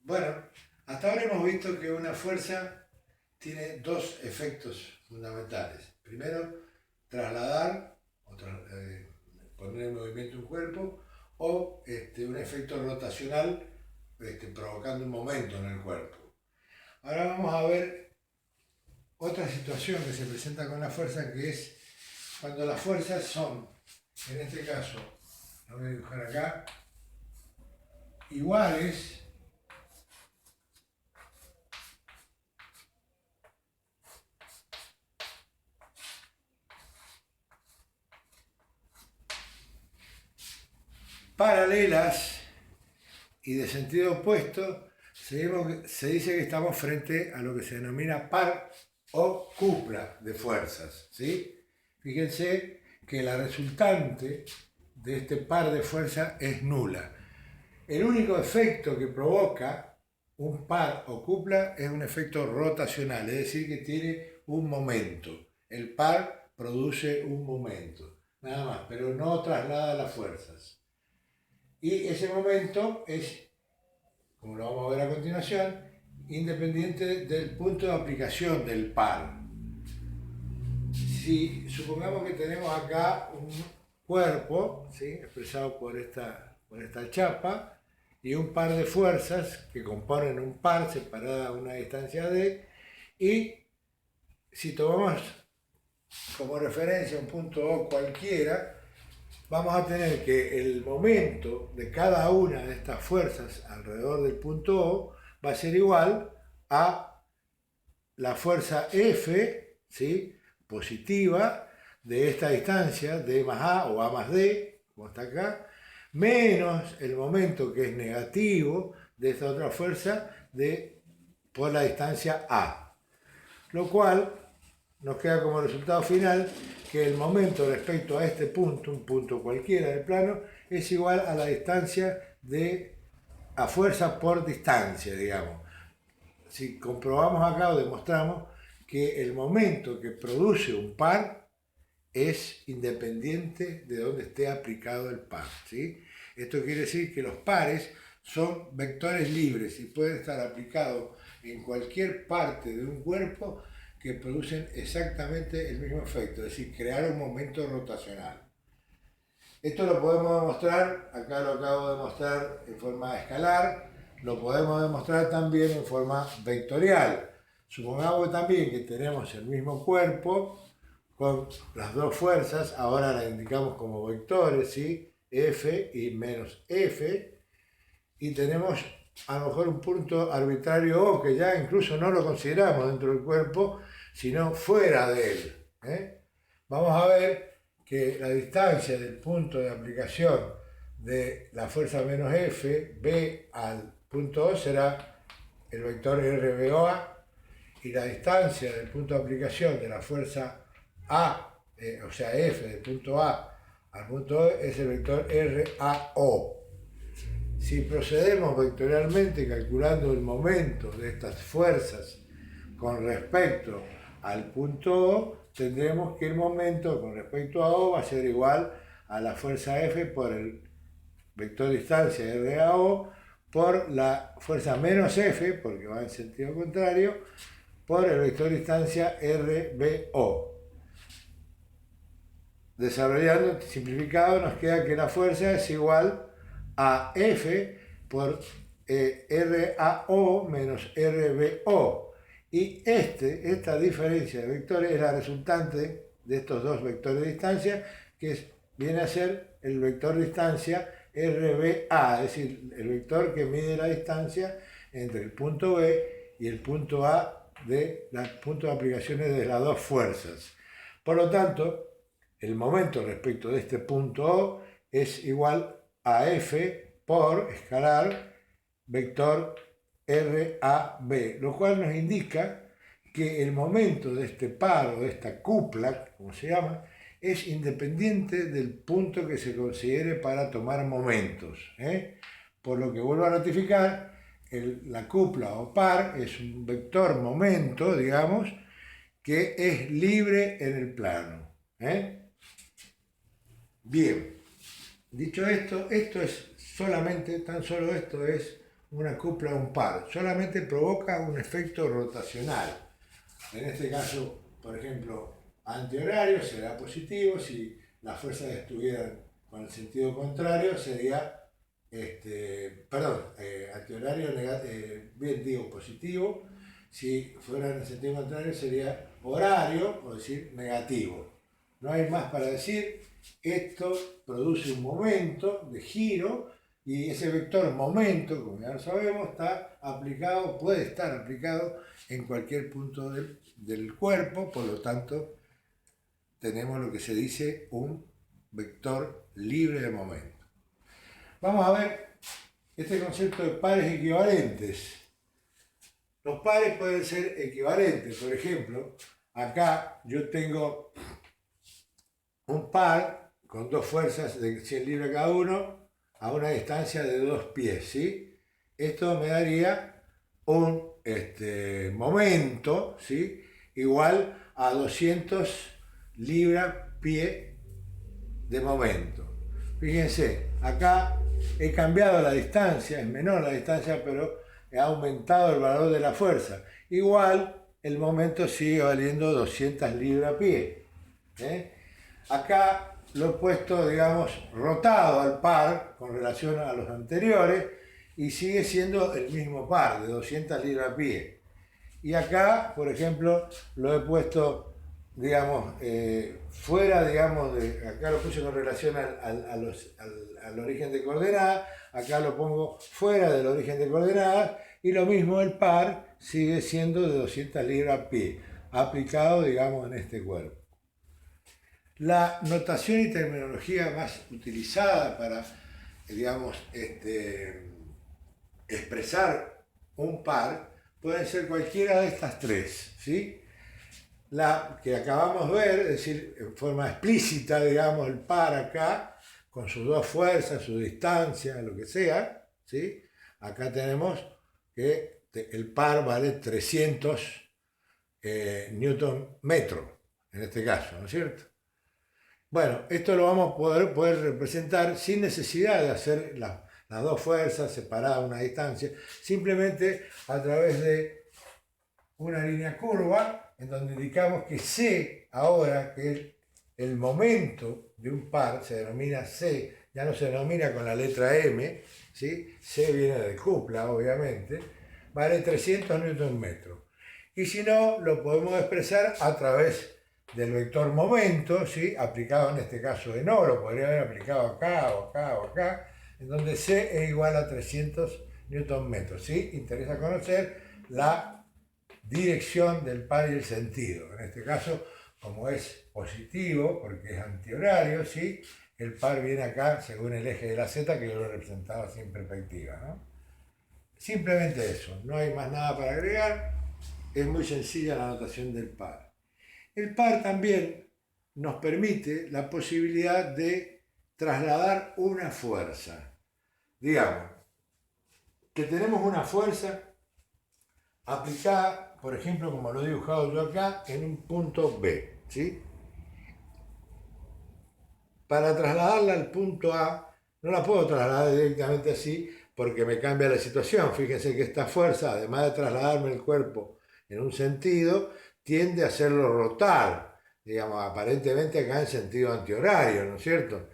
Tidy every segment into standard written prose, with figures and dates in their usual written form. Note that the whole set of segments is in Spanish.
Bueno, hasta ahora hemos visto que una fuerza tiene dos efectos fundamentales. Primero, trasladar o poner en movimiento un cuerpo o un efecto rotacional provocando un momento en el cuerpo. Ahora vamos a ver otra situación que se presenta con la fuerza, que es cuando las fuerzas son, en este caso, lo voy a dibujar acá, iguales paralelas y de sentido opuesto, se dice que estamos frente a lo que se denomina par o cupla de fuerzas, ¿sí? Fíjense que la resultante de este par de fuerzas es nula. El único efecto que provoca un par o cupla es un efecto rotacional, es decir, que tiene un momento. El par produce un momento, nada más, pero no traslada las fuerzas. Y ese momento es, como lo vamos a ver a continuación, independiente del punto de aplicación del par. Si supongamos que tenemos acá un cuerpo, ¿sí?, expresado por esta chapa, y un par de fuerzas que componen un par separada a una distancia d, y si tomamos como referencia un punto O cualquiera, vamos a tener que el momento de cada una de estas fuerzas alrededor del punto O va a ser igual a la fuerza F, ¿sí?, positiva de esta distancia, D más A o A más D, como está acá, menos el momento que es negativo de esta otra fuerza por la distancia A. Lo cual nos queda como resultado final que el momento respecto a este punto, un punto cualquiera del plano, es igual a la distancia a fuerza por distancia, digamos. Si comprobamos acá o demostramos que el momento que produce un par es independiente de donde esté aplicado el par, ¿sí? Esto quiere decir que los pares son vectores libres y pueden estar aplicados en cualquier parte de un cuerpo que producen exactamente el mismo efecto, es decir, crear un momento rotacional. Esto lo podemos demostrar, acá lo acabo de mostrar en forma escalar, lo podemos demostrar también en forma vectorial. Supongamos también que tenemos el mismo cuerpo con las dos fuerzas, ahora las indicamos como vectores, ¿sí?, F y menos F, y tenemos a lo mejor un punto arbitrario O que ya incluso no lo consideramos dentro del cuerpo, sino fuera de él, ¿eh? Vamos a ver que la distancia del punto de aplicación de la fuerza menos F, B al punto O, será el vector RBOA, y la distancia del punto de aplicación de la fuerza A, o sea F del punto A al punto O, es el vector RAO. Si procedemos vectorialmente calculando el momento de estas fuerzas con respecto al punto O, tendremos que el momento con respecto a O va a ser igual a la fuerza F por el vector distancia RAO por la fuerza menos F, porque va en sentido contrario, por el vector distancia RBO. Desarrollando, simplificado, nos queda que la fuerza es igual a F por RAO menos RBO. Y esta diferencia de vectores es la resultante de estos dos vectores de distancia, que viene a ser el vector distancia RBA, es decir, el vector que mide la distancia entre el punto B y el punto A de los puntos de aplicaciones de las dos fuerzas. Por lo tanto, el momento respecto de este punto O es igual a F por escalar vector RAB, lo cual nos indica que el momento de este par o de esta cupla, como se llama, es independiente del punto que se considere para tomar momentos, ¿eh? Por lo que vuelvo a ratificar, la cupla o par es un vector momento, digamos, que es libre en el plano, ¿eh? Bien, dicho esto, esto es solamente, tan solo esto es una cupla a un par, solamente provoca un efecto rotacional. En este caso, por ejemplo, antihorario será positivo, si las fuerzas estuvieran con el sentido contrario sería, antihorario, bien digo positivo, si fuera en el sentido contrario sería horario, o decir negativo. No hay más para decir, esto produce un momento de giro y ese vector momento, como ya lo sabemos, está aplicado, puede estar aplicado en cualquier punto del cuerpo, por lo tanto tenemos lo que se dice un vector libre de momento. Vamos a ver este concepto de pares equivalentes. Los pares pueden ser equivalentes, por ejemplo, acá yo tengo un par con dos fuerzas de 100 libras cada uno a una distancia de 2 pies, ¿sí? Esto me daría un momento, ¿sí? Igual a 200 libras pie de momento. Fíjense, acá he cambiado la distancia, es menor la distancia, pero he aumentado el valor de la fuerza. Igual el momento sigue valiendo 200 libras pie. Acá lo he puesto, digamos, rotado al par con relación a los anteriores y sigue siendo el mismo par de 200 libras pie. Y acá, por ejemplo, lo he puesto, digamos, fuera, digamos, acá lo puse con relación al origen de coordenadas, acá lo pongo fuera del origen de coordenadas y lo mismo el par sigue siendo de 200 libras pie, aplicado, digamos, en este cuerpo. La notación y terminología más utilizada para, digamos, expresar un par pueden ser cualquiera de estas tres, ¿sí? La que acabamos de ver, es decir, en forma explícita, digamos, el par acá, con sus dos fuerzas, su distancia, lo que sea, ¿sí? Acá tenemos que el par vale 300 newton metro, en este caso, ¿no es cierto? Bueno, esto lo vamos a poder representar sin necesidad de hacer las dos fuerzas separadas a una distancia, simplemente a través de una línea curva en donde indicamos que C ahora, que el momento de un par se denomina C, ya no se denomina con la letra M, ¿sí? C viene de cupla, obviamente, vale 300 Nm. Y si no, lo podemos expresar a través del vector momento, ¿sí? Aplicado en este caso en O, lo podría haber aplicado acá o acá o acá, en donde C es igual a 300 Nm. ¿Sí? Interesa conocer la dirección del par y el sentido. En este caso, como es positivo, porque es antihorario, ¿sí? El par viene acá según el eje de la Z, que yo lo representaba así en perspectiva, ¿no? Simplemente eso, no hay más nada para agregar, es muy sencilla la notación del par. El par también nos permite la posibilidad de trasladar una fuerza. Digamos que tenemos una fuerza aplicada, por ejemplo, como lo he dibujado yo acá, en un punto B, ¿sí? Para trasladarla al punto A, no la puedo trasladar directamente así porque me cambia la situación. Fíjense que esta fuerza, además de trasladarme el cuerpo en un sentido, tiende a hacerlo rotar, digamos, aparentemente acá en sentido antihorario, ¿no es cierto?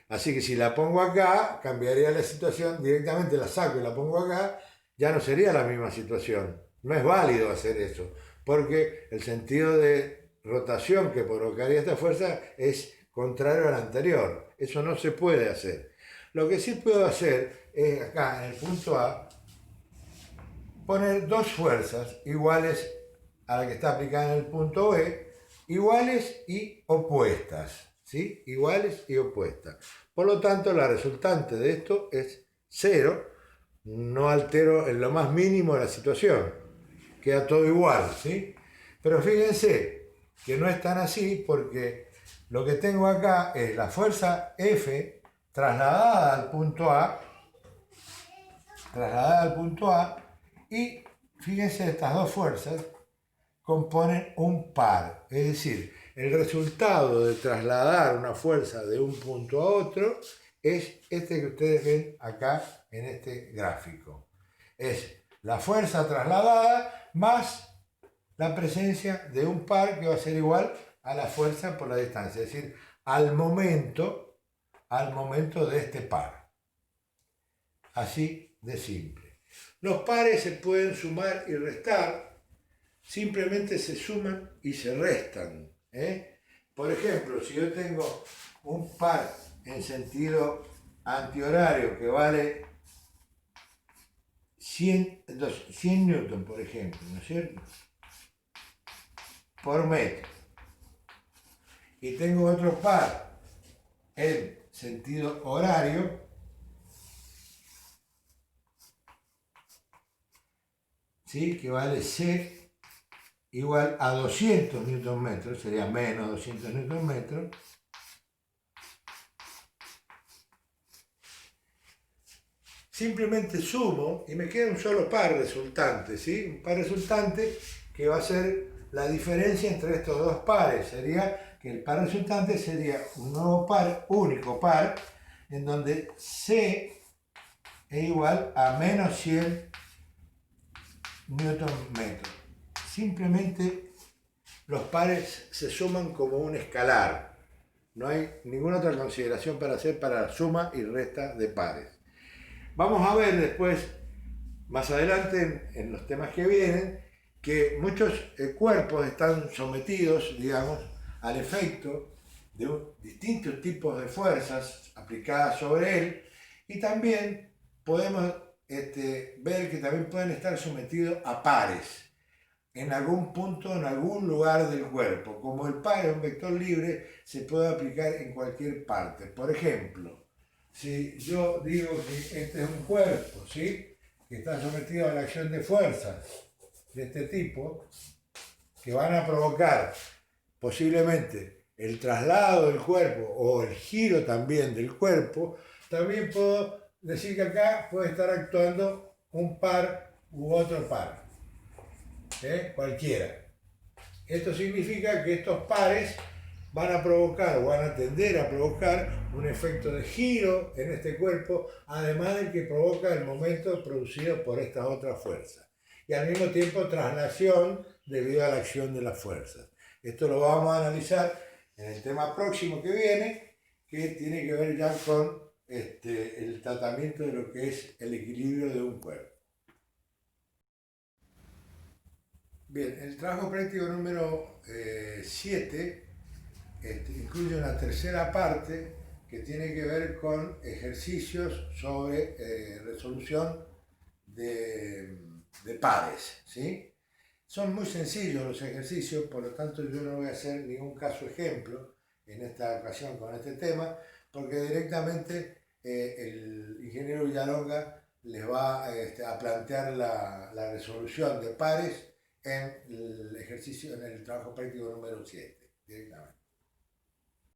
Así que si la pongo acá, cambiaría la situación, directamente la saco y la pongo acá, ya no sería la misma situación. No es válido hacer eso, porque el sentido de rotación que provocaría esta fuerza es contrario al anterior. Eso no se puede hacer. Lo que sí puedo hacer es acá en el punto A poner dos fuerzas iguales a la que está aplicada en el punto B, iguales y opuestas, ¿sí? Iguales y opuestas. Por lo tanto, la resultante de esto es 0, no altero en lo más mínimo la situación, queda todo igual, ¿sí? Pero fíjense que no es tan así porque lo que tengo acá es la fuerza F trasladada al punto A, y fíjense, estas dos fuerzas componen un par, es decir, el resultado de trasladar una fuerza de un punto a otro es este que ustedes ven acá en este gráfico. Es la fuerza trasladada más la presencia de un par que va a ser igual a la fuerza por la distancia, es decir, al momento de este par. Así de simple. Los pares se pueden sumar y restar, simplemente se suman y se restan. Por ejemplo, si yo tengo un par en sentido antihorario que vale 100 newton, por ejemplo, ¿no es cierto? Por metro. Y tengo otro par en sentido horario ¿sí? Que vale C igual a 200 newton metros, sería menos 200 newton metros. Simplemente sumo y me queda un solo par resultante, ¿sí? Un par resultante que va a ser la diferencia entre estos dos pares. Sería que el par resultante sería un nuevo par, único par, en donde C es igual a menos 100 newton metro. Simplemente los pares se suman como un escalar. No hay ninguna otra consideración para hacer para suma y resta de pares. Vamos a ver después, más adelante en los temas que vienen, que muchos cuerpos están sometidos, digamos, al efecto de distintos tipos de fuerzas aplicadas sobre él, y también podemos ver que también pueden estar sometidos a pares en algún punto, en algún lugar del cuerpo. Como el par es un vector libre, se puede aplicar en cualquier parte. Por ejemplo, si yo digo que este es un cuerpo, ¿sí? Que está sometido a la acción de fuerzas de este tipo, que van a provocar posiblemente el traslado del cuerpo o el giro también del cuerpo, también puedo decir que acá puede estar actuando un par u otro par, cualquiera. Esto significa que estos pares van a provocar o van a tender a provocar un efecto de giro en este cuerpo, además del que provoca el momento producido por estas otras fuerzas. Y al mismo tiempo traslación debido a la acción de las fuerzas. Esto lo vamos a analizar en el tema próximo que viene, que tiene que ver ya con el tratamiento de lo que es el equilibrio de un cuerpo. Bien, el trabajo práctico número 7 incluye una tercera parte que tiene que ver con ejercicios sobre resolución de pares, ¿sí? Son muy sencillos los ejercicios, por lo tanto yo no voy a hacer ningún caso ejemplo en esta ocasión con este tema, porque directamente el ingeniero Villalonga les va a plantear la resolución de pares en el ejercicio, en el trabajo práctico número 7, directamente.